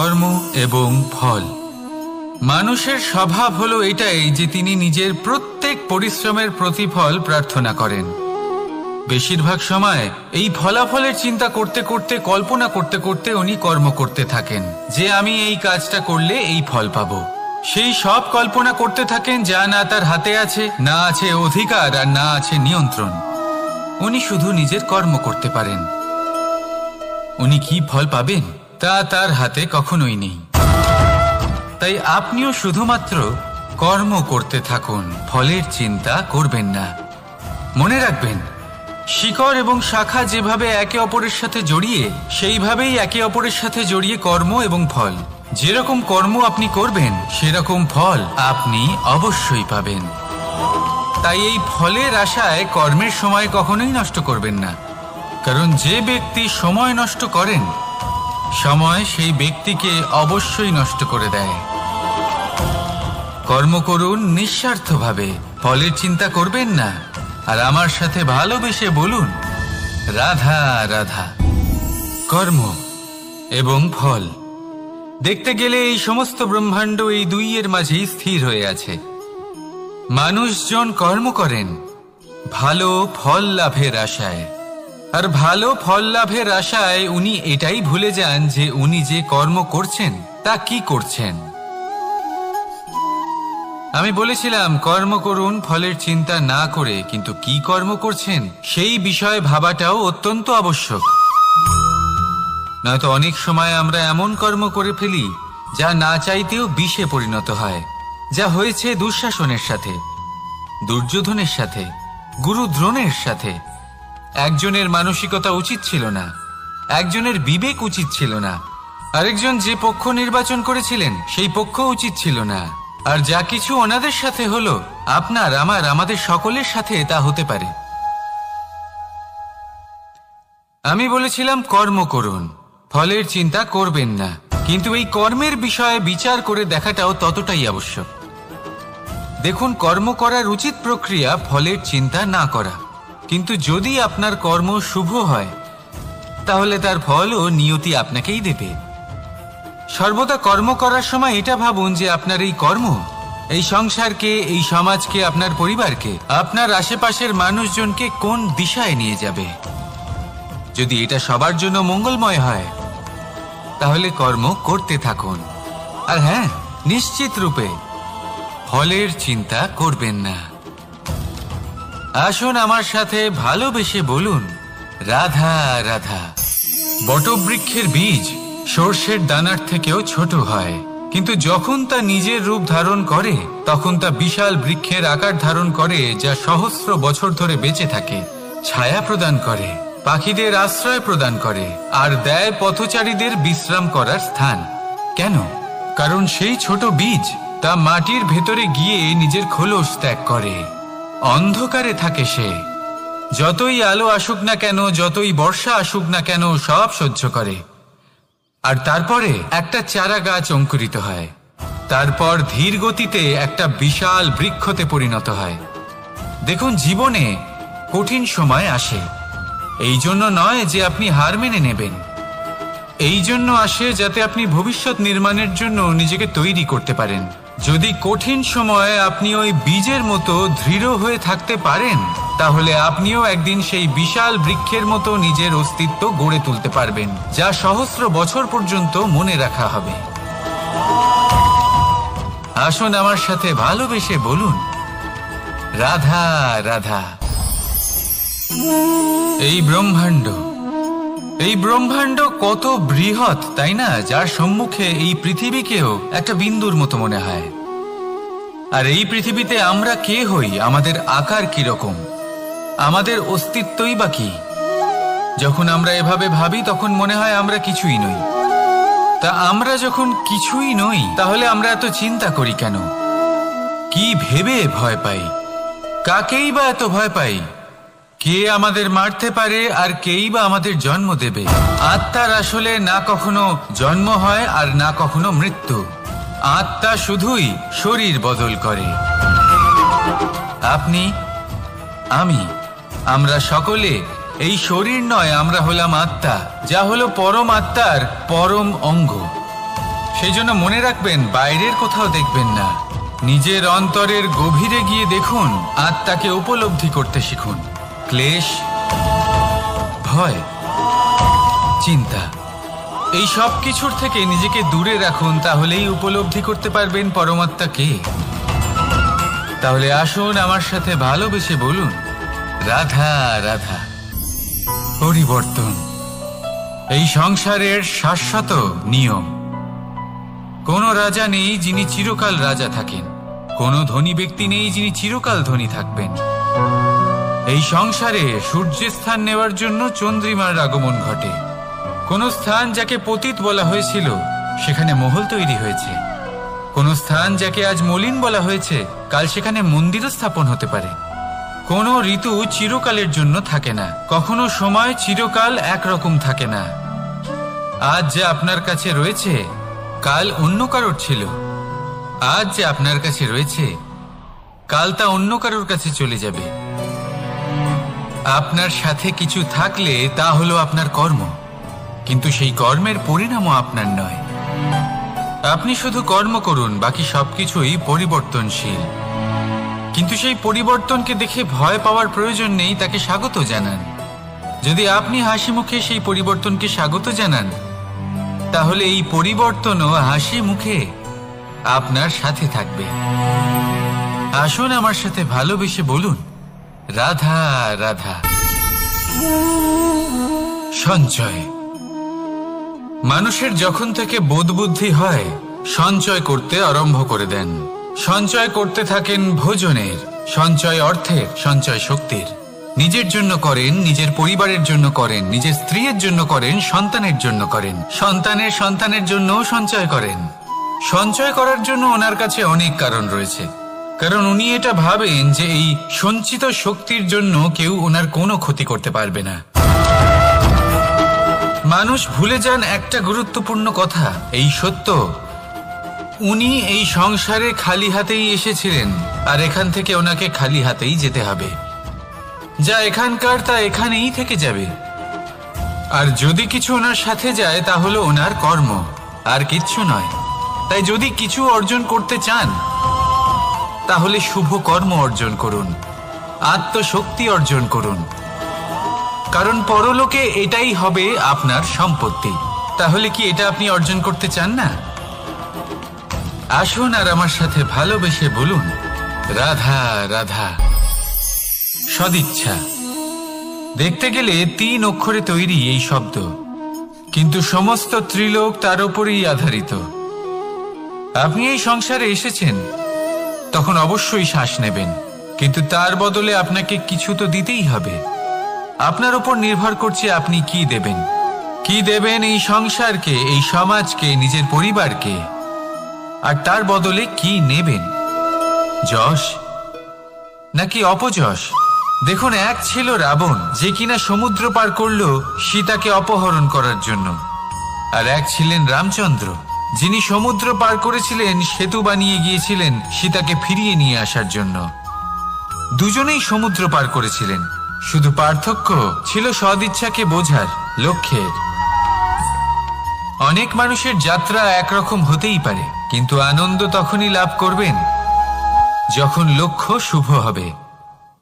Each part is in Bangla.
কর্ম এবং ফল। মানুষের স্বভাব হলো এটাই যে তিনি নিজের প্রত্যেক পরিশ্রমের প্রতিফল প্রার্থনা করেন। বেশিরভাগ সময় এই ফলাফলের চিন্তা করতে করতে, কল্পনা করতে করতে উনি কর্ম করতে থাকেন যে আমি এই কাজটা করলে এই ফল পাবো। সেই সব কল্পনা করতে থাকেন যা না তার হাতে আছে, না আছে অধিকার, আর না আছে নিয়ন্ত্রণ। উনি শুধু নিজের কর্ম করতে পারেন। উনি কি ফল পাবেন তা তার হাতে কখনোই নেই। তাই আপনিও শুধুমাত্র কর্ম করতে থাকুন, ফলের চিন্তা করবেন না। মনে রাখবেন, শিকড় এবং শাখা যেভাবে একে অপরের সাথে জড়িয়ে, সেইভাবেই একে অপরের সাথে জড়িয়ে কর্ম এবং ফল। যেরকম কর্ম আপনি করবেন সেরকম ফল আপনি অবশ্যই পাবেন। তাই এই ফলের আশায় কর্মের সময় কখনোই নষ্ট করবেন না, কারণ যে ব্যক্তি সময় নষ্ট করেন, সময় সেই ব্যক্তিকে অবশ্যই নষ্ট করে দেয়। কর্ম করুন নিঃস্বার্থভাবে, ফলের চিন্তা করবেন না, আর আমার সাথে ভালোবেসে বলুন রাধা রাধা। কর্ম এবং ফল। দেখতে গেলে এই সমস্ত ব্রহ্মাণ্ড এই দুইয়ের মাঝেই স্থির হয়ে আছে। মানুষজন কর্ম করেন ভালো ফল লাভের আশায়, আর ভালো ফল লাভের আশায় উনি এটাই ভুলে যান যে উনি যে কর্ম করছেন তা কি করছেন। আমি বলেছিলাম কর্ম করুন ফলের চিন্তা না করে, কিন্তু কি কর্ম করছেন সেই বিষয়ে ভাবাটাও অত্যন্ত আবশ্যক। নয়তো অনেক সময় আমরা এমন কর্ম করে ফেলি যা না চাইতেও বিষে পরিণত হয়, যা হয়েছে দুঃশাসনের সাথে, দুর্যোধনের সাথে, গুরু দ্রোণের সাথে। একজনের মানসিকতা উচিত ছিল না, একজনের বিবেক উচিত ছিল না, আরেকজন যে পক্ষ নির্বাচন করেছিলেন সেই পক্ষ উচিত ছিল না। আর যা কিছু ওনাদের সাথে হলো, আপনার, আমার, আমাদের সকলের সাথে তা হতে পারে। আমি বলেছিলাম কর্ম করুন, ফলের চিন্তা করবেন না, কিন্তু এই কর্মের বিষয়ে বিচার করে দেখাটাও ততটাই আবশ্যক। দেখুন, কর্ম করার উচিত প্রক্রিয়া ফলের চিন্তা না করা, কিন্তু যদি আপনার কর্ম শুভ হয় তাহলে তার ফলও নিয়তি আপনাকেই দেবে। সর্বদা কর্ম করার সময় এটা ভাবুন যে আপনার এই কর্ম এই সংসারকে, এই সমাজকে, আপনার পরিবারকে, আপনার আশেপাশের মানুষজনকে কোন দিশায় নিয়ে যাবে। যদি এটা সবার জন্য মঙ্গলময় হয় তাহলে কর্ম করতে থাকুন। আর হ্যাঁ, নিশ্চিত রূপে ফলের চিন্তা করবেন না। আসুন আমার সাথে ভালোবেসে বলুন রাধা রাধা। বটবৃক্ষের বীজ সর্ষের দানার থেকেও ছোট হয়, কিন্তু যখন তা নিজের রূপ ধারণ করে তখন তা বিশাল বৃক্ষের আকার ধারণ করে, যা সহস্র বছর ধরে বেঁচে থাকে, ছায়া প্রদান করে, পাখিদের আশ্রয় প্রদান করে, আর দেয় পথচারীদের বিশ্রাম করার স্থান। কেন? কারণ সেই ছোট বীজ তা মাটির ভেতরে গিয়ে নিজের খোলস ত্যাগ করে। অন্ধকারে থাকে সে, যতই আলো আসুক না কেন, যতই বর্ষা আসুক না কেন, সব সহ্য করে। আর তারপরে একটা চারা গাছ অঙ্কুরিত হয়, তারপর ধীর গতিতে একটা বিশাল বৃক্ষতে পরিণত হয়। দেখুন, জীবনে কঠিন সময় আসে, এই জন্য নয় যে আপনি হার মেনে নেবেন, এই জন্য আসে যাতে আপনি ভবিষ্যৎ নির্মাণের জন্য নিজেকে তৈরি করতে পারেন। যদি কঠিন সময়ে আপনি ওই বীজের মতো দৃঢ় হয়ে থাকতে পারেন, তাহলে আপনিও একদিন সেই বিশাল বৃক্ষের মতো নিজের অস্তিত্ব গড়ে তুলতে পারবেন, যা সহস্র বছর পর্যন্ত মনে রাখা হবে। আসুন আমার সাথে ভালোবেসে বলুন রাধা রাধা। এই ব্রহ্মাণ্ড কত বৃহৎ, তাই না? যার সম্মুখে এই পৃথিবীকেও একটা বিন্দুর মতো মনে হয়। আর এই পৃথিবীতে আমরা কে হই, আমাদের আকার কিরকম, আমাদের অস্তিত্বই বা কি? যখন আমরা এভাবে ভাবি তখন মনে হয় আমরা কিছুই নই। তা আমরা যখন কিছুই নই, তাহলে আমরা এত চিন্তা করি কেন? কি ভেবে ভয় পাই? কাকেই বা এত ভয় পাই? কে আমাদের মারতে পারে আর কেই বা আমাদের জন্ম দেবে? আত্মার আসলে না কখনো জন্ম হয় আর না কখনো মৃত্যু। আত্মা শুধুই শরীর বদল করে। আপনি, আমি, আমরা সকলে এই শরীর নয়, আমরা হলাম আত্মা, যা হলো পরম আত্মার পরম অঙ্গ। সেই জন্য মনে রাখবেন, বাইরের কোথাও দেখবেন না, নিজের অন্তরের গভীরে গিয়ে দেখুন, আত্মাকে উপলব্ধি করতে শিখুন। ক্লেশ, ভয়, চিন্তা, এই সব কিছুর থেকে নিজেকে দূরে রাখুন, তাহলেই উপলব্ধি করতে পারবেন পরমাত্মাকে। তাহলে আসুন আমার সাথে ভালোবেসে বলুন, রাধা রাধা। পরিবর্তন এই সংসারের শাশ্বত নিয়ম। কোনো রাজা নেই যিনি চিরকাল রাজা থাকেন, কোনো ধনী ব্যক্তি নেই যিনি চিরকাল ধনী থাকবেন। এই সংসারে সূর্যের স্থান নেওয়ার জন্য চন্দ্রিমার আগমন ঘটে। কোন স্থান যাকে পতিত বলা হয়েছিল সেখানে মহল তৈরি হয়েছে। কোন স্থান যাকে আজ মলিন বলা হয়েছে কাল সেখানে মন্দিরও স্থাপন হতে পারে। কোনো ঋতু চিরকালের জন্য থাকে না, কখনো সময় চিরকাল একরকম থাকে না। আজ যে আপনার কাছে রয়েছে কাল অন্য কারোর ছিল, আজ যে আপনার কাছে রয়েছে কাল তা অন্য কারোর কাছে চলে যাবে। আপনার সাথে কিছু থাকলে তা হলো আপনার কর্ম, কিন্তু সেই কর্মের পরিণামও আপনার নয়। আপনি শুধু কর্ম করুন, বাকি সবকিছুই পরিবর্তনশীল। কিন্তু সেই পরিবর্তনকে দেখে ভয় পাওয়ার প্রয়োজন নেই, তাকে স্বাগত জানান। যদি আপনি হাসি মুখে সেই পরিবর্তনকে স্বাগত জানান, তাহলে এই পরিবর্তনও হাসি মুখে আপনার সাথে থাকবে। আসুন আমার সাথে ভালোবেসে বলুন, রাধা রাধা। সঞ্চয়। মানুষের যখন থেকে বোধবুদ্ধি হয় সঞ্চয় করতে আরম্ভ করে দেন। সঞ্চয় করতে থাকেন ভোজনের, সঞ্চয় অর্থের, সঞ্চয় শক্তির। নিজের জন্য করেন, নিজের পরিবারের জন্য করেন, নিজের স্ত্রীর জন্য করেন, সন্তানের জন্য করেন, সন্তানের সন্তানের জন্যও সঞ্চয় করেন। সঞ্চয় করার জন্য ওনার কাছে অনেক কারণ রয়েছে, কারণ উনি এটা ভাবেন যে এই সঞ্চিত শক্তির জন্য কেউ ওনার কোনো ক্ষতি করতে পারবে না। মানুষ ভুলে যান একটা গুরুত্বপূর্ণ কথা, এই সত্য, উনি এই সংসারে খালি হাতেই এসেছিলেন, আর এখান থেকে ওনাকে খালি হাতেই যেতে হবে। যা এখানকার তা এখানেই থেকে যাবে। আর যদি কিছু ওনার সাথে যায় তা হলো ওনার কর্ম, আর কিচ্ছু নয়। তাই যদি কিছু অর্জন করতে চান তাহলে শুভ কর্ম অর্জন করুন, আত্মশক্তি অর্জন করুন, কারণ পরলোকে এটাই হবে আপনার সম্পত্তি। তাহলে কি এটা আপনি অর্জন করতে চান না? আসুন আর আমার সাথে ভালোবেসে বলুন, রাধা রাধা। সদিচ্ছা। দেখতে গেলে 3 অক্ষরে তৈরি এই শব্দ, কিন্তু সমস্ত ত্রিলোক তার উপরেই আধারিত। আপনি এই সংসারে এসেছেন, তখন অবশ্যই শ্বাস নেবেন, কিন্তু তার বদলে আপনাকে কিছু তো দিতেই হবে। আপনার উপর নির্ভর করছে আপনি কি দেবেন। কি দেবেন এই সংসারকে, এই সমাজকে, নিজের পরিবারকে, আর তার বদলে কি নেবেন? যশ নাকি অপযশ? দেখুন, এক ছিল রাবণ, যে কিনা সমুদ্র পার করল সীতাকে অপহরণ করার জন্য, আর এক ছিলেন রামচন্দ্র, যিনি সমুদ্র পার করেছিলেন, সেতু বানিয়ে গিয়েছিলেন সীতাকে ফিরিয়ে নিয়ে আসার জন্য। দুজনেই সমুদ্র পার করেছিলেন, শুধু পার্থক্য ছিল সদিচ্ছাকে বোঝার, লক্ষ্যের। অনেক মানুষের যাত্রা একরকম হতেই পারে, কিন্তু আনন্দ তখনই লাভ করবেন যখন লক্ষ্য শুভ হবে,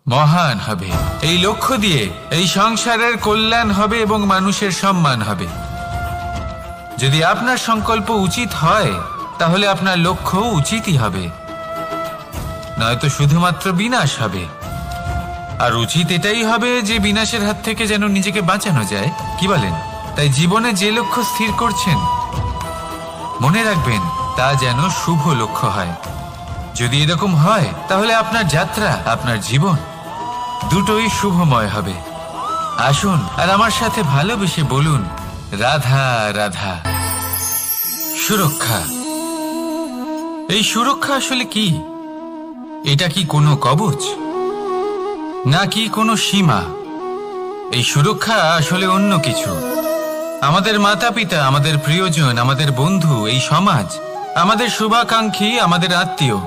মহান হবে। এই লক্ষ্য দিয়ে এই সংসারের কল্যাণ হবে এবং মানুষের সম্মান হবে। যদি আপনার সংকল্প উচিত হয় তাহলে আপনার লক্ষ্য উচিতই হবে, নয়তো শুধুমাত্র বিনাশ হবে। আর উচিত এটাই হবে যে বিনাশের হাত থেকে যেন নিজেকে বাঁচানো যায়, কি বলেন? তাই জীবনে যে লক্ষ্য স্থির করছেন মনে রাখবেন তা যেন শুভ লক্ষ্য হয়। যদি এরকম হয় তাহলে আপনার যাত্রা, আপনার জীবন দুটোই শুভময় হবে। আসুন আর আমার সাথে ভালোবেসে বলুন, রাধা রাধা। সুরক্ষা। এই সুরক্ষা আসলে কি? এটা কি কোনো কবচ নাকি কোনো সীমা? এই সুরক্ষা আসলে অন্য কিছু। আমাদের মাতা পিতা, আমাদের প্রিয়জন, আমাদের বন্ধু, এই সমাজ, আমাদের শুভাকাঙ্ক্ষী, আমাদের আত্মীয়,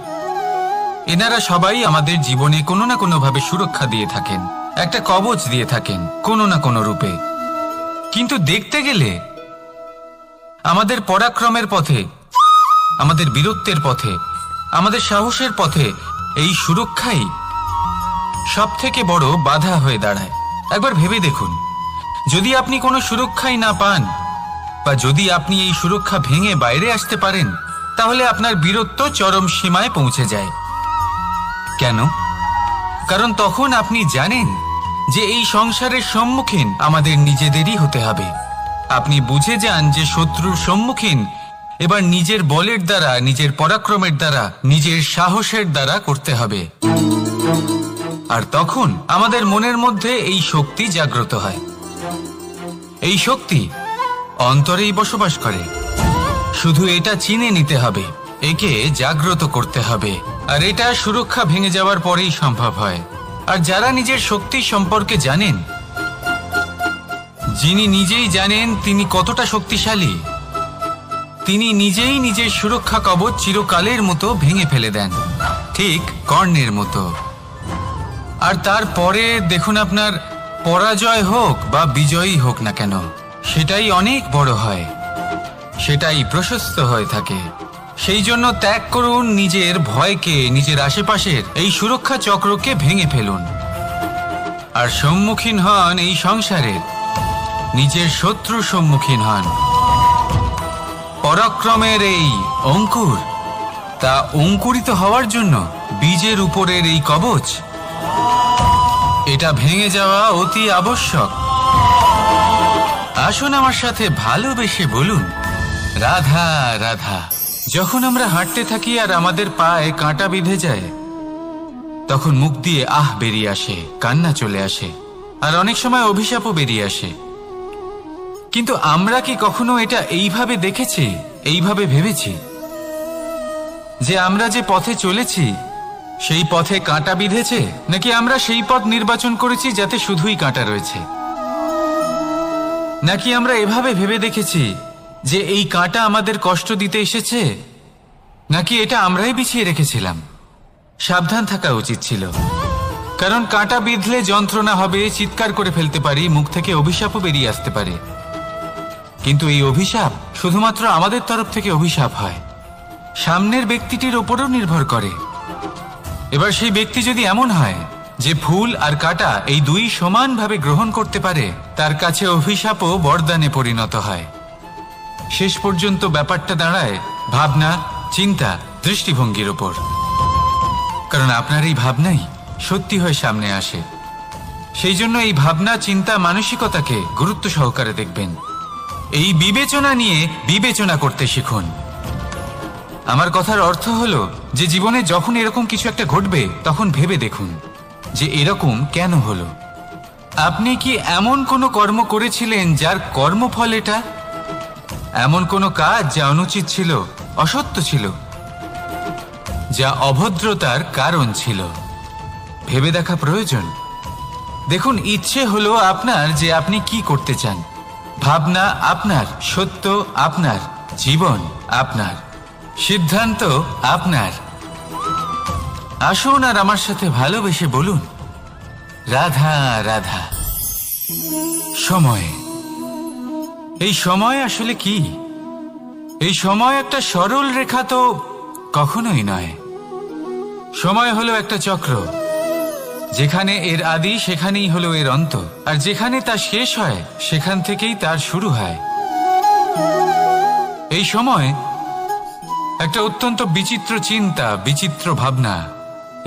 এনারা সবাই আমাদের জীবনে কোনো না কোনো ভাবে সুরক্ষা দিয়ে থাকেন, একটা কবচ দিয়ে থাকেন কোনো না কোনো রূপে। কিন্তু দেখতে গেলে আমাদের পরাক্রমের পথে আমাদের বীরত্বের পথে, আমাদের সাহসের পথে এই সুরক্ষাই সব থেকে বড় বাধা হয়ে দাঁড়ায়। একবার ভেবে দেখুন, যদি আপনি কোনো সুরক্ষাই না পান, বা যদি আপনি এই সুরক্ষা ভেঙে বাইরে আসতে পারেন, তাহলে আপনার বীরত্ব চরম সীমায় পৌঁছে যায়। কেন? কারণ তখন আপনি জানেন যে এই সংসারের সম্মুখীন আমাদের নিজেদেরই হতে হবে। আপনি বুঝে যান যে শত্রুর সম্মুখীন এবার নিজের বলের দ্বারা, নিজের পরাক্রমের দ্বারা, নিজের সাহসের দ্বারা করতে হবে। আর তখন আমাদের মনের মধ্যে এই শক্তি জাগ্রত হয়। এই শক্তি অন্তরেই বসবাস করে। শুধু এটা চিনে নিতে হবে, একে জাগ্রত করতে হবে। আর এটা সুরক্ষা ভেঙে যাওয়ার পরেই সম্ভব হয়। আর যারা নিজের শক্তি সম্পর্কে জানেন, যিনি নিজেই জানেন তিনি কতটা শক্তিশালী, তিনি নিজেই নিজের সুরক্ষা কবচ চিরকালের মতো ভেঙে ফেলে দেন, ঠিক কর্ণের মতো। আর তারপরে দেখুন, আপনার পরাজয় হোক বা বিজয়ী হোক না কেন, সেটাই অনেক বড় হয়, সেটাই প্রশস্ত হয়ে থাকে। সেই জন্য ত্যাগ করুন নিজের ভয়কে, নিজের আশেপাশের এই সুরক্ষা চক্রকে ভেঙে ফেলুন। আর সম্মুখীন হন এই সংসারের নিজের শত্রুর সম্মুখীন হন। পরাক্রমের এই অঙ্কুর, তা অঙ্কুরিত হওয়ার জন্য বীজের উপরের এই কবচ, এটা ভেঙে যাওয়া অতি আবশ্যক। আসুন আমার সাথে ভালোবেসে বলুন, রাধা রাধা। যখন আমরা হাঁটতে থাকি আর আমাদের পায়ে কাঁটা বিঁধে যায়, তখন মুখ দিয়ে আহ বেরিয়ে আসে, কান্না চলে আসে, আর অনেক সময় অভিশাপও বেরিয়ে আসে। কিন্তু আমরা কি কখনো এটা এইভাবে দেখেছি, এইভাবে ভেবেছি যে আমরা যে পথে চলেছি সেই পথে কাঁটা বিঁধেছে, নাকি আমরা সেই পথ নির্বাচন করেছি যাতে শুধুই কাঁটা রয়েছে? নাকি আমরা এভাবে ভেবে দেখেছি যে এই কাঁটা আমাদের কষ্ট দিতে এসেছে, নাকি এটা আমরাই বিছিয়ে রেখেছিলাম? সাবধান থাকা উচিত ছিল, কারণ কাঁটা বিঁধলে যন্ত্রণা হবে, চিৎকার করে ফেলতে পারি, মুখ থেকে অভিশাপও বেরিয়ে আসতে পারে। কিন্তু এই অভিশাপ শুধুমাত্র আমাদের তরফ থেকে অভিশাপ হয়, সামনের ব্যক্তিটির ওপরও নির্ভর করে। এবার সেই ব্যক্তি যদি এমন হয় যে ফুল আর কাঁটা এই দুই সমানভাবে গ্রহণ করতে পারে, তার কাছে অভিশাপও বরদানে পরিণত হয়। শেষ পর্যন্ত ব্যাপারটা দাঁড়ায় ভাবনা, চিন্তা, দৃষ্টিভঙ্গির ওপর। কারণ আপনার এই ভাবনাই সত্যি হয়ে সামনে আসে। সেই জন্য এই ভাবনা, চিন্তা, মানসিকতাকে গুরুত্ব সহকারে দেখবেন। এই বিবেচনা নিয়ে বিবেচনা করতে শিখুন। আমার কথার অর্থ হলো যে জীবনে যখন এরকম কিছু একটা ঘটবে, তখন ভেবে দেখুন যে এরকম কেন হলো। আপনি কি এমন কোনো কর্ম করেছিলেন যার কর্মফল এটা? এমন কোনো কাজ যা অনুচিত ছিল, অসত্য ছিল, যা অভদ্রতার কারণ ছিল? ভেবে দেখা প্রয়োজন। দেখুন, ইচ্ছে হলো আপনার যে আপনি কি করতে চান, ভাবনা আপনার, সত্য আপনার, জীবন আপনার, সিদ্ধান্ত আপনার। আসুন আর আমার সাথে ভালোবেসে বলুন, রাধা রাধা। সময়, এই সময় আসলে কি? এই সময় একটা সরল রেখা তো কখনোই নয়। সময় হলো একটা চক্র, যেখানে এর আদি সেখানেই হলো এর অন্ত, আর যেখানে তা শেষ হয় সেখান থেকেই তার শুরু হয়। এই সময় একটা অত্যন্ত বিচিত্র চিন্তা, বিচিত্র ভাবনা,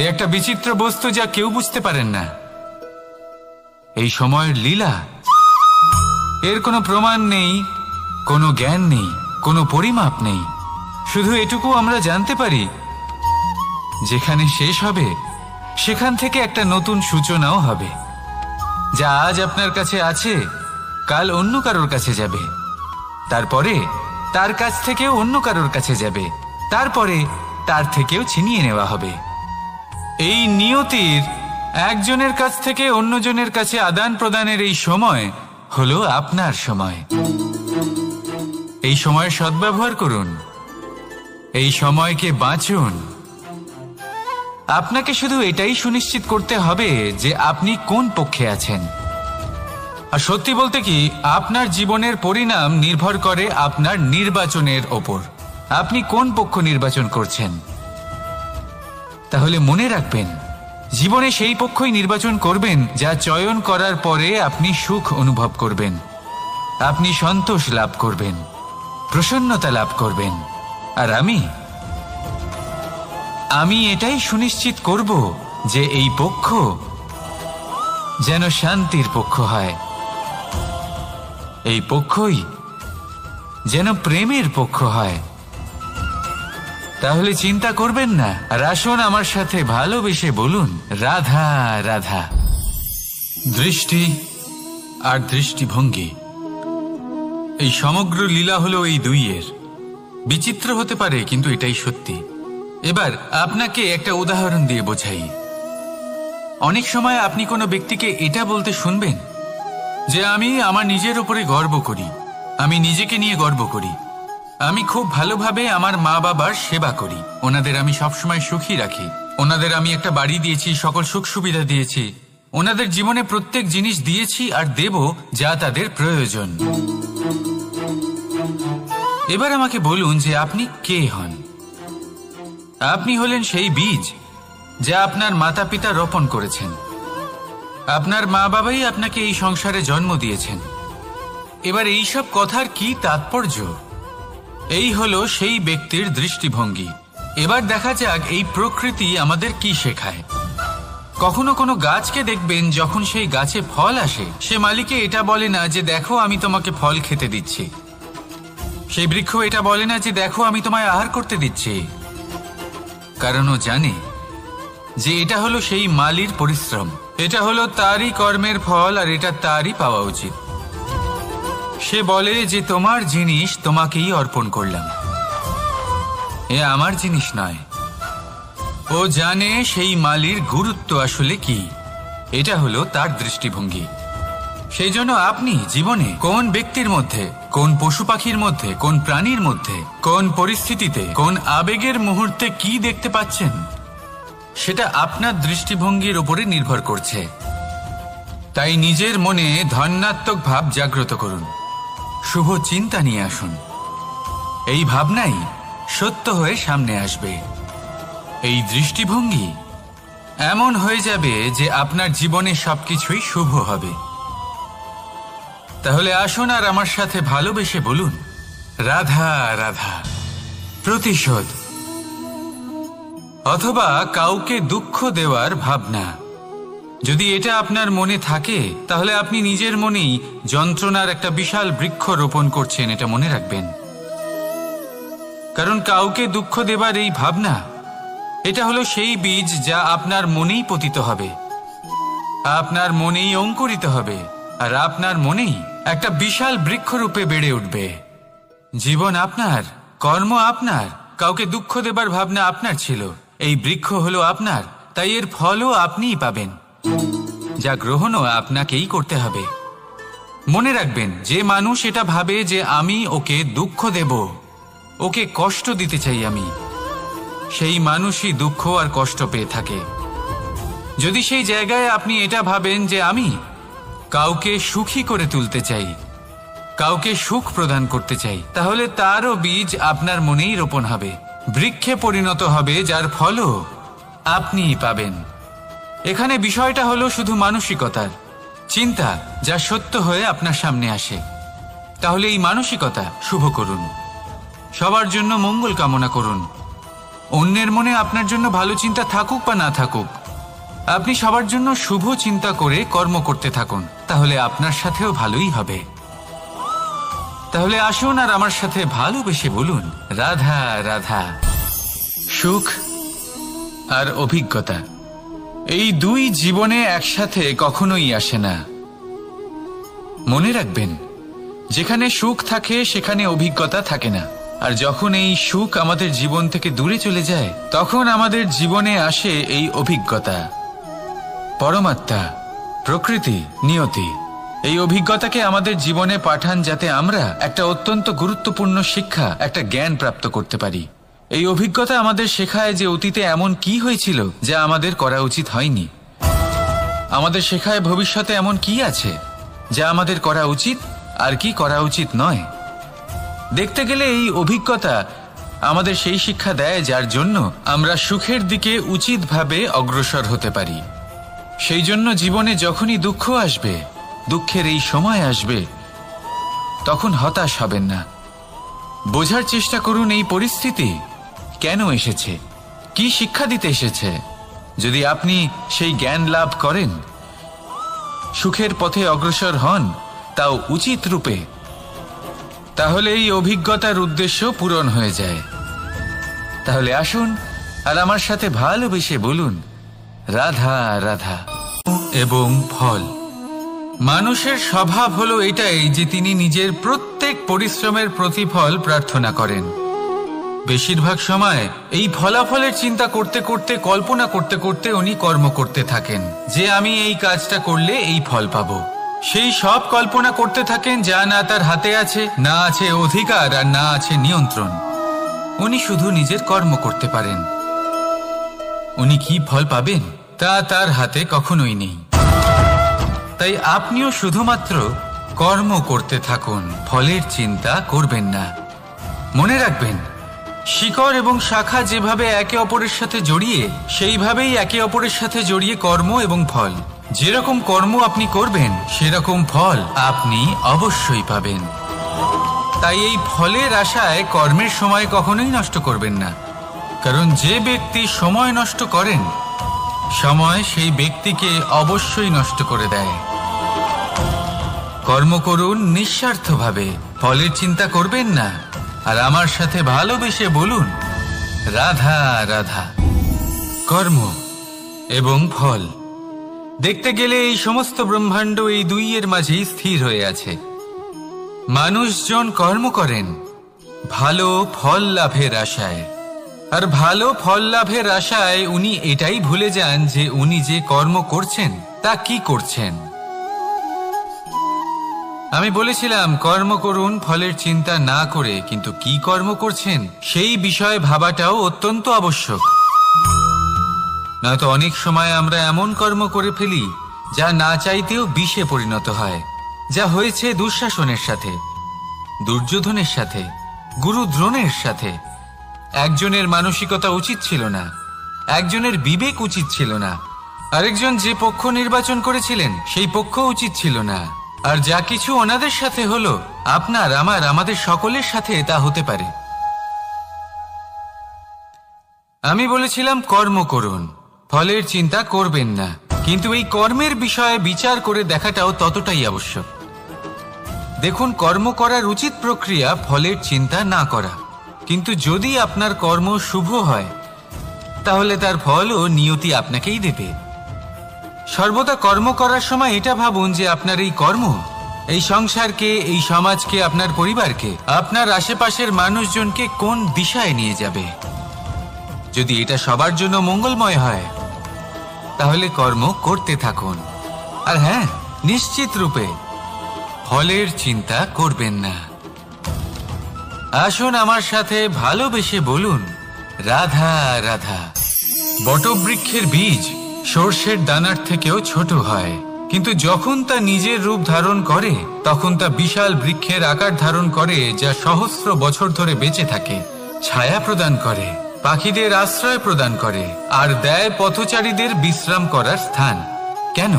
একটা বিচিত্র বস্তু যা কেউ বুঝতে পারেন না। এই সময়ের লীলা, এর কোনো প্রমাণ নেই, কোনো জ্ঞান নেই, কোনো পরিমাপ নেই। শুধু এটুকু আমরা জানতে পারি, যেখানে শেষ হবে সেখান থেকে একটা নতুন সূচনাও হবে। যা আজ আপনার কাছে আছে, কাল অন্য কারোর কাছে যাবে, তারপরে তার কাছ থেকেও অন্য কারোর কাছে যাবে, তারপরে তার থেকেও ছিনিয়ে নেওয়া হবে। এই নিয়তির একজনের কাছ থেকে অন্যজনের কাছে আদান প্রদানের এই সময় হলো আপনার সময়। এই সময়ের সদ্ব্যবহার করুন, এই সময়কে বাঁচুন। আপনাকে শুধু এটাই সুনিশ্চিত করতে হবে যে আপনি কোন পক্ষে আছেন। আর সত্যি বলতে কি, আপনার জীবনের পরিণাম নির্ভর করে আপনার নির্বাচনের ওপর। আপনি কোন পক্ষ নির্বাচন করছেন। তাহলে মনে রাখবেন, জীবনে সেই পক্ষই নির্বাচন করবেন যা চয়ন করার পরে আপনি সুখ অনুভব করবেন, আপনি সন্তোষ লাভ করবেন, প্রসন্নতা লাভ করবেন। আর আমি এটাই সুনিশ্চিত করব যে এই পক্ষ যেন শান্তির পক্ষ হয়, এই পক্ষই যেন প্রেমের পক্ষ হয়। তাহলে চিন্তা করবেন না, আর আসুন আমার সাথে ভালোবেসে বলুন, রাধা রাধা। দৃষ্টি আর দৃষ্টিভঙ্গি, এই সমগ্র লীলা হলো এই দুইয়ের। বিচিত্র হতে পারে, কিন্তু এটাই সত্যি। এবার আপনাকে একটা উদাহরণ দিয়ে বোঝাই। অনেক সময় আপনি কোনো ব্যক্তিকে এটা বলতে শুনবেন যে আমি আমার নিজের উপরে গর্ব করি, আমি নিজেকে নিয়ে গর্ব করি, আমি খুব ভালোভাবে আমার মা বাবার সেবা করি, ওনাদের আমি সবসময় সুখী রাখি, ওনাদের আমি একটা বাড়ি দিয়েছি, সকল সুখ সুবিধা দিয়েছি, ওনাদের জীবনে প্রত্যেক জিনিস দিয়েছি আর দেব যা তাদের প্রয়োজন। এবার আমাকে বলুন যে আপনি কে হন। আপনি হলেন সেই বীজ যা আপনার মাতা পিতা রোপণ করেছেন। আপনার মা বাবাই আপনাকে এই সংসারে জন্ম দিয়েছেন। এবার এইসব কথার কি তাৎপর্য? এই হলো সেই ব্যক্তির দৃষ্টিভঙ্গি। এবার দেখা যাক এই প্রকৃতি আমাদের কি শেখায়। কখনো কোনো গাছকে দেখবেন, যখন সেই গাছে ফল আসে, সে মালিকে এটা বলে না যে দেখো আমি তোমাকে ফল খেতে দিচ্ছি। সেই বৃক্ষ এটা বলে না যে দেখো আমি তোমায় আহার করতে দিচ্ছি, কারণ ও জানে যে এটা হলো সেই মালির পরিশ্রম, এটা হলো তারই কর্মের ফল, আর এটা তারই পাওয়া উচিত। সে বলে যে তোমার জিনিস তোমাকেই অর্পণ করলাম, এ আমার জিনিস নয়। ও জানে সেই মালির গুরুত্ব আসলে কি। এটা হলো তার দৃষ্টিভঙ্গি। সেই জন্য আপনি জীবনে কোন ব্যক্তির মধ্যে, কোন পশু পাখির মধ্যে, কোন প্রাণীর মধ্যে, কোন পরিস্থিতিতে, কোন আবেগের মুহূর্তে কি দেখতে পাচ্ছেন, সেটা আপনার দৃষ্টিভঙ্গির উপরে নির্ভর করছে। তাই নিজের মনে ধনাত্মক ভাব জাগ্রত করুন, শুভ চিন্তা নিয়ে আসুন। এই ভাবনাই সত্য হয়ে সামনে আসবে। এই দৃষ্টিভঙ্গি এমন হয়ে যাবে যে আপনার জীবনে সবকিছুই শুভ হবে। তাহলে আসুন আর আমার সাথে ভালোবেসে বলুন, রাধা রাধা। প্রতিশোধ অথবা কাউকে দুঃখ দেওয়ার ভাবনা, যদি এটা আপনার মনে থাকে, তাহলে আপনি নিজের মনেই যন্ত্রণার একটা বিশাল বৃক্ষ রোপণ করছেন, এটা মনে রাখবেন। কারণ কাউকে দুঃখ দেবার এই ভাবনা, এটা হলো সেই বীজ যা আপনার মনেই পতিত হবে, আপনার মনেই অঙ্কুরিত হবে, আর আপনার মনেই একটা বিশাল বৃক্ষরূপে বেড়ে উঠবে। জীবন আপনার, কর্ম আপনার, কাউকে দুঃখ দেবার ভাবনা আপনার ছিল, এই বৃক্ষ হলো আপনার, তাই এর ফলও আপনিই পাবেন, যা গ্রহণও আপনাকেই করতে হবে। মনে রাখবেন, যে মানুষ এটা ভাবে যে আমি ওকে দুঃখ দেব, ওকে কষ্ট দিতে চাই আমি, সেই মানুষই দুঃখ আর কষ্ট পেয়ে থাকে। যদি সেই জায়গায় আপনি এটা ভাবেন যে আমি কাউকে সুখী করে তুলতে চাই, কাউকে সুখ প্রদান করতে চাই, তাহলে তারও বীজ আপনার মনেই রোপণ হবে, বৃক্ষে পরিণত হবে, যার ফলও আপনিই পাবেন। এখানে বিষয়টা হলো শুধু মানসিকতার চিন্তা, যা সত্য হয়ে আপনার সামনে আসে। তাহলে এই মানসিকতা শুভ করুন, সবার জন্য মঙ্গল কামনা করুন। অন্যের মনে আপনার জন্য ভালো চিন্তা থাকুক বা না থাকুক, আপনি সবার জন্য শুভ চিন্তা করে কর্ম করতে থাকুন, তাহলে আপনার সাথেও ভালোই হবে। তাহলে আসুন আর আমার সাথে ভালোবেসে বলুন, রাধা রাধা। সুখ আর অভিজ্ঞতা, এই দুই জীবনে একসাথে কখনোই আসে না। মনে রাখবেন, যেখানে সুখ থাকে সেখানে অভিজ্ঞতা থাকে না, আর যখন এই সুখ আমাদের জীবন থেকে দূরে চলে যায়, তখন আমাদের জীবনে আসে এই অভিজ্ঞতা। পরমাত্মা, প্রকৃতি, নিয়তি এই অভিজ্ঞতাকে আমাদের জীবনে পাঠান, যাতে আমরা একটা অত্যন্ত গুরুত্বপূর্ণ শিক্ষা, একটা জ্ঞান প্রাপ্ত করতে পারি। এই অভিজ্ঞতা আমাদের শেখায় যে অতীতে এমন কি হয়েছিল যা আমাদের করা উচিত হয়নি। আমাদের শেখায় ভবিষ্যতে এমন কি আছে যা আমাদের করা উচিত আর কি করা উচিত নয়। দেখতে গেলে এই অভিজ্ঞতা আমাদের সেই শিক্ষা দেয় যার জন্য আমরা সুখের দিকে উচিতভাবে অগ্রসর হতে পারি। সেই জন্য জীবনে যখনই দুঃখ আসবে, দুঃখের এই সময় আসবে, তখন হতাশ হবেন না। বোঝার চেষ্টা করুন এই পরিস্থিতি কেন এসেছে, কি শিক্ষা দিতে এসেছে। যদি আপনি সেই জ্ঞান লাভ করেন, সুখের পথে অগ্রসর হন, তাও উচিত রূপে, তাহলে এই অভিজ্ঞতার উদ্দেশ্য পূরণ হয়ে যায়। তাহলে আসুন আর আমার সাথে ভালোবেসে বলুন, রাধা রাধা। এবং ফল, মানুষের স্বভাব হলো এটাই যে তিনি নিজের প্রত্যেক পরিশ্রমের প্রতিফল প্রার্থনা করেন। বেশিরভাগ সময় এই ফলাফলের চিন্তা করতে করতে, কল্পনা করতে করতে উনি কর্ম করতে থাকেন যে আমি এই কাজটা করলে এই ফল পাবো। সেই সব কল্পনা করতে থাকেন যা না তার হাতে আছে, না আছে অধিকার, আর না আছে নিয়ন্ত্রণ। উনি শুধু নিজের কর্ম করতে পারেন। উনি কি ফল পাবেন তা তার হাতে কখনোই নেই। তাই আপনিও শুধুমাত্র কর্ম করতে থাকুন, ফলের চিন্তা করবেন না। মনে রাখবেন, শিকড় এবং শাখা যেভাবে একে অপরের সাথে জড়িয়ে, সেইভাবেই একে অপরের সাথে জড়িয়ে কর্ম এবং ফল। যেরকম কর্ম আপনি করবেন, সেরকম ফল আপনি অবশ্যই পাবেন। তাই এই ফলের আশায় কর্মের সময় কখনোই নষ্ট করবেন না, কারণ যে ব্যক্তি সময় নষ্ট করেন, সময় সেই ব্যক্তিকে অবশ্যই নষ্ট করে দেয়। কর্ম করুন নিঃস্বার্থভাবে, ফলের চিন্তা করবেন না, আর আমার সাথে ভালোবেসে বলুন, রাধা রাধা। কর্ম এবং ফল, দেখতে গেলে এই সমস্ত ব্রহ্মাণ্ড এই দুইয়ের মাঝেই স্থির হয়ে আছে। মানুষজন কর্ম করেন ভালো ফল লাভের আশায়, আর ভালো ফল লাভের আশায় উনি এটাই ভুলে যান যে উনি যে কর্ম করছেন তা কি করছেন। আমি বলেছিলাম কর্ম করুন ফলের চিন্তা না করে, কিন্তু কি কর্ম করছেন সেই বিষয়ে ভাবাটাও অত্যন্ত আবশ্যক। নয়তো অনেক সময় আমরা এমন কর্ম করে ফেলি যা না চাইতেও বিষে পরিণত হয়, যা হয়েছে দুঃশাসনের সাথে, দুর্যোধনের সাথে, গুরু দ্রোণের সাথে। একজনের মানসিকতা উচিত ছিল না, একজনের বিবেক উচিত ছিল না, আরেকজন যে পক্ষ নির্বাচন করেছিলেন সেই পক্ষ উচিত ছিল না। আর যা কিছু ওনাদের সাথে হলো, আপনার, আমার, আমাদের সকলের সাথে তা হতে পারে। আমি বলেছিলাম কর্ম করুন, ফলের চিন্তা করবেন না, কিন্তু এই কর্মের বিষয়ে বিচার করে দেখাটাও ততটাই আবশ্যক। দেখুন, কর্ম করার উচিত প্রক্রিয়া ফলের চিন্তা না করা, কিন্তু যদি আপনার কর্ম শুভ হয়, তাহলে তার ফলও নিয়তি আপনাকেই দেবে। সর্বদা কর্ম করার সময় এটা ভাবুন যে আপনার এই কর্ম এই সংসারকে, এই সমাজকে, আপনার পরিবারকে, আপনার আশেপাশের মানুষজনকে কোন দিশায় নিয়ে যাবে। যদি এটা সবার জন্য মঙ্গলময় হয়, তাহলে কর্ম করতে থাকুন। আর হ্যাঁ, নিশ্চিত রূপে ফলের চিন্তা করবেন না। আসুন আমার সাথে ভালোবেসে বলুন, রাধা রাধা। বটবৃক্ষের বীজ সর্ষের দানার থেকেও ছোট হয়, কিন্তু যখন তা নিজের রূপ ধারণ করে, তখন তা বিশাল বৃক্ষের আকার ধারণ করে, যা সহস্র বছর ধরে বেঁচে থাকে, ছায়া প্রদান করে, পাখিদের আশ্রয় প্রদান করে, আর দেয় পথচারীদের বিশ্রাম করার স্থান। কেন?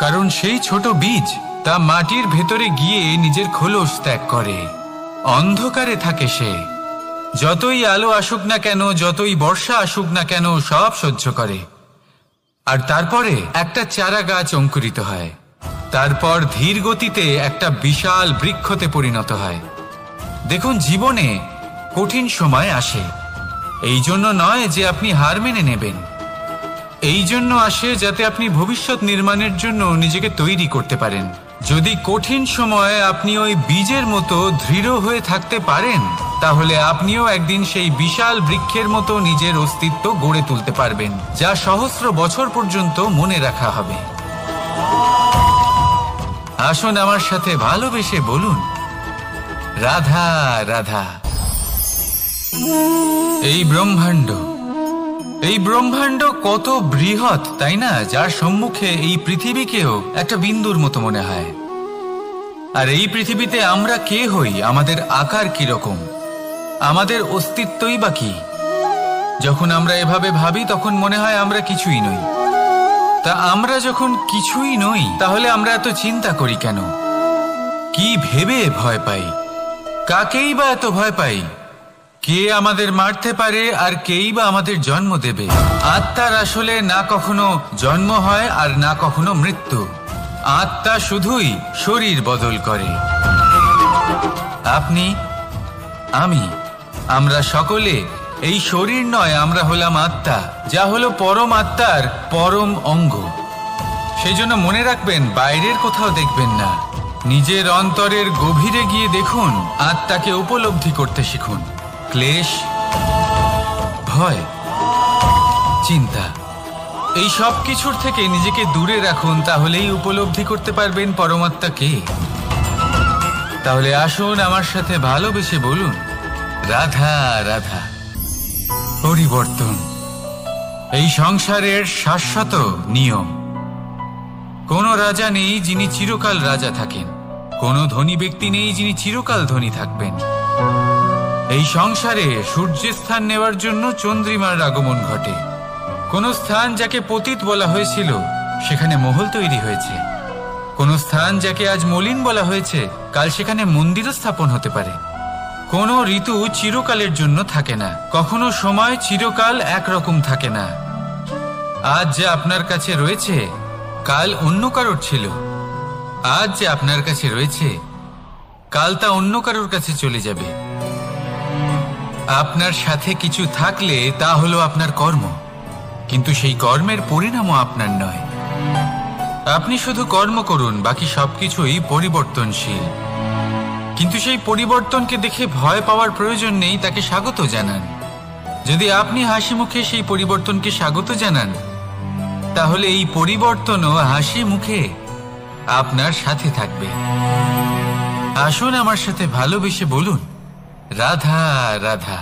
কারণ সেই ছোট বীজ তা মাটির ভেতরে গিয়ে নিজের খোলস ত্যাগ করে। অন্ধকারে থাকে সে, যতই আলো আসুক না কেন, যতই বর্ষা আসুক না কেন, সব সহ্য করে। আর তারপরে একটা চারা গাছ অঙ্কুরিত হয়, তারপর ধীর গতিতে একটা বিশাল বৃক্ষতে পরিণত হয়। দেখুন, জীবনে কঠিন সময় আসে, এই জন্য নয় যে আপনি হার মেনে নেবেন, এই জন্য আসে যাতে আপনি ভবিষ্যৎ নির্মাণের জন্য নিজেকে তৈরি করতে পারেন। যদি কঠিন সময়ে আপনি ওই বীজের মতো দৃঢ় হয়ে থাকতে পারেন, তাহলে আপনিও একদিন সেই বিশাল বৃক্ষের মতো নিজের অস্তিত্ব গড়ে তুলতে পারবেন, যা সহস্র বছর পর্যন্ত মনে রাখা হবে। আসুন আমার সাথে ভালোবেসে বলুন, রাধা রাধা। এই ব্রহ্মাণ্ড কত বৃহৎ, তাই না? যার সম্মুখে এই পৃথিবীকেও একটা বিন্দুর মতো মনে হয়। আর এই পৃথিবীতে আমরা কে হই, আমাদের আকার কিরকম, আমাদের অস্তিত্বই বা কি? যখন আমরা এভাবে ভাবি তখন মনে হয় আমরা কিছুই নই। তা আমরা যখন কিছুই নই তাহলে আমরা এত চিন্তা করি কেন? কি ভেবে ভয় পাই? কাকেই বা এত ভয় পাই? কে আমাদের মারতে পারে আর কেই বা আমাদের জন্ম দেবে? আত্মার আসলে না কখনো জন্ম হয় আর না কখনো মৃত্যু। আত্মা শুধুই শরীর বদল করে। আপনি, আমি, আমরা সকলে এই শরীর নয়, আমরা হলাম আত্মা, যা হলো পরম আত্মার পরম অঙ্গ। সেই জন্য মনে রাখবেন, বাইরের কোথাও দেখবেন না, নিজের অন্তরের গভীরে গিয়ে দেখুন, আত্মাকে উপলব্ধি করতে শিখুন। ক্লেশ, ভয়, চিন্তা, এই সব কিছুর থেকে নিজেকে দূরে রাখুন, তাহলেই উপলব্ধি করতে পারবেন পরমাত্মা কে। তাহলে আসুন আমার সাথে ভালোবেসে বলুন, রাধা রাধা। পরিবর্তন এই সংসারের শাশ্বত নিয়ম। কোনো রাজা নেই যিনি চিরকাল রাজা থাকেন, কোনো ধনী ব্যক্তি নেই যিনি চিরকাল ধনী থাকবেন। এই সংসারে সূর্যের স্থান নেওয়ার জন্য চন্দ্রিমার আগমন ঘটে। কোন স্থান যাকে পতিত বলা হয়েছিল সেখানে মহল তৈরি হয়েছে। কোন স্থান যাকে আজ মলিন বলা হয়েছে কাল সেখানে মন্দিরও স্থাপন হতে পারে। কোনো ঋতু চিরকালের জন্য থাকে না, কখনো সময় চিরকাল একরকম থাকে না। আজ যে আপনার কাছে রয়েছে কাল অন্য কারোর ছিল। আজ যে আপনার কাছে রয়েছে কাল তা অন্য কারোর কাছে চলে যাবে। আপনার সাথে কিছু থাকলে তা হলো আপনার কর্ম, কিন্তু সেই কর্মের পরিণামও আপনার নয়। আপনি শুধু কর্ম করুন, বাকি সবকিছুই পরিবর্তনশীল। কিন্তু সেই পরিবর্তনকে দেখে ভয় পাওয়ার প্রয়োজন নেই, তাকে স্বাগত জানান। যদি আপনি হাসি মুখে সেই পরিবর্তনকে স্বাগত জানান, তাহলে এই পরিবর্তনও হাসি মুখে আপনার সাথে থাকবে। আসুন আমার সাথে ভালোবেসে বলুন, রাধা রাধা।